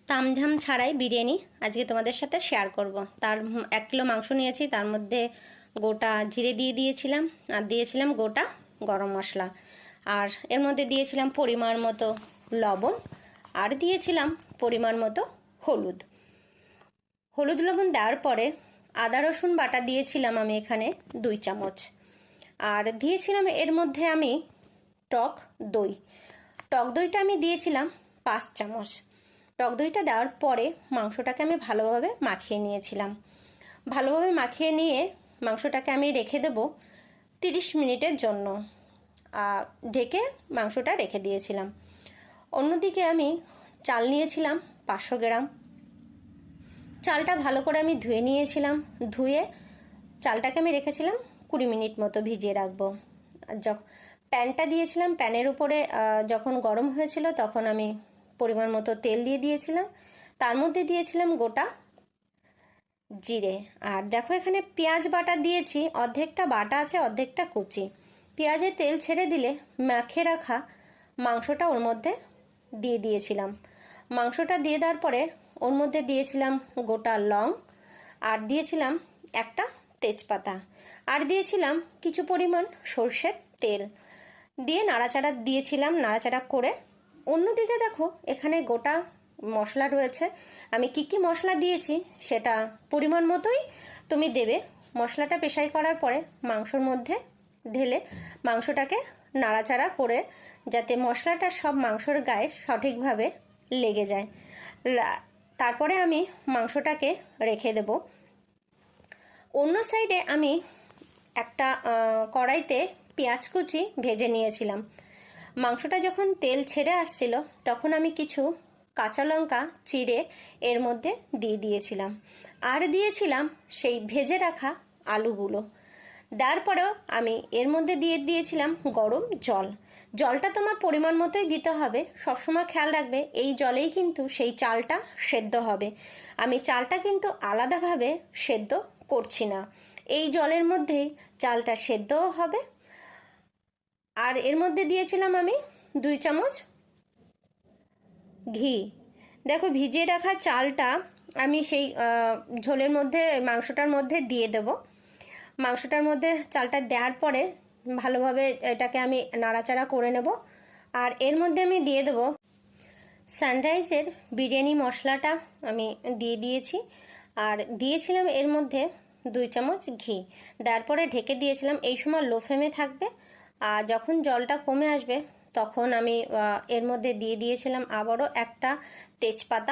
তামঝাম ছাড়াই বিরিয়ানি আজকে তোমাদের সাথে শেয়ার করব। তার 1 কিলো মাংস নিয়েছি, তার মধ্যে গোটা জিরে দিয়ে দিয়েছিলাম, আর দিয়েছিলাম গোটা গরম মশলা, আর এর মধ্যে দিয়েছিলাম পরিমাণ মতো লবণ, আর দিয়েছিলাম পরিমাণ মতো হলুদ। হলুদ লবণ দেওয়ার পরে আদা রসুন বাটা দিয়েছিলাম আমি এখানে 2 চামচ, আর দিয়েছিলাম এর মধ্যে আমি টক দই। টক দইটা আমি দিয়েছিলাম 5 চামচ। টক দইটা দেওয়ার পরে মাংসটাকে আমি ভালোভাবে মাখিয়ে নিয়েছিলাম। ভালোভাবে মাখিয়ে নিয়ে মাংসটাকে আমি রেখে দেব 30 মিনিটের জন্য। ঢেকে মাংসটা রেখে দিয়েছিলাম। অন্যদিকে আমি চাল নিয়েছিলাম 500 গ্রাম। চালটা ভালো করে আমি ধুয়ে নিয়েছিলাম। ধুয়ে চালটাকে আমি রেখেছিলাম 20 মিনিট মতো ভিজিয়ে রাখবো। প্যানটা দিয়েছিলাম, প্যানের উপরে যখন গরম হয়েছিল তখন আমি পরিমাণ মতো তেল দিয়ে দিয়েছিলাম। তার মধ্যে দিয়েছিলাম গোটা জিরে, আর দেখো এখানে পেঁয়াজ বাটা দিয়েছি, অর্ধেকটা বাটা আছে অর্ধেকটা কুচি। পেঁয়াজে তেল ছেড়ে দিলে মাখে রাখা মাংসটা ওর মধ্যে দিয়ে দিয়েছিলাম। মাংসটা দিয়ে দেওয়ার পরে ওর মধ্যে দিয়েছিলাম গোটা লং, আর দিয়েছিলাম একটা তেজপাতা, আর দিয়েছিলাম কিছু পরিমাণ সর্ষের তেল দিয়ে নাড়াচাড়া দিয়েছিলাম। নাড়াচাড়া করে অন্যদিকে দেখো এখানে গোটা মশলা রয়েছে। আমি কি কি মশলা দিয়েছি সেটা পরিমাণ মতোই তুমি দেবে। মশলাটা পেশাই করার পরে মাংসর মধ্যে ঢেলে মাংসটাকে নাড়াচাড়া করে যাতে মশলাটা সব মাংসর গায়ে সঠিকভাবে লেগে যায়। তারপরে আমি মাংসটাকে রেখে দেব। অন্য সাইডে আমি একটা কড়াইতে পেঁয়াজ কুচি ভেজে নিয়েছিলাম। মাংসটা যখন তেল ছেড়ে আসছিল তখন আমি কিছু কাঁচা লঙ্কা চিড়ে এর মধ্যে দিয়ে দিয়েছিলাম, আর দিয়েছিলাম সেই ভেজে রাখা আলুগুলো। দেওয়ার পরেও আমি এর মধ্যে দিয়ে দিয়েছিলাম গরম জল। জলটা তোমার পরিমাণ মতোই দিতে হবে, সবসময় খেয়াল রাখবে এই জলেই কিন্তু সেই চালটা সেদ্ধ হবে। আমি চালটা কিন্তু আলাদাভাবে সেদ্ধ করছি না, এই জলের মধ্যেই চালটা সেদ্ধও হবে। আর এর মধ্যে দিয়েছিলাম আমি 2 চামচ ঘি। দেখো ভিজিয়ে রাখা চালটা আমি সেই ঝোলের মধ্যে মাংসটার মধ্যে দিয়ে দেব। মাংসটার মধ্যে চালটা দেওয়ার পরে ভালোভাবে এটাকে আমি নাড়াচাড়া করে নেব। আর এর মধ্যে আমি দিয়ে দেব সানরাইজের বিরিয়ানি মশলাটা আমি দিয়ে দিয়েছি, আর দিয়েছিলাম এর মধ্যে 2 চামচ ঘি। দেওয়ার পরে ঢেকে দিয়েছিলাম। এই সময় লো ফ্লেমে থাকবে, আর যখন জলটা কমে আসবে তখন আমি এর মধ্যে দিয়ে দিয়েছিলাম আবারও একটা তেজপাতা,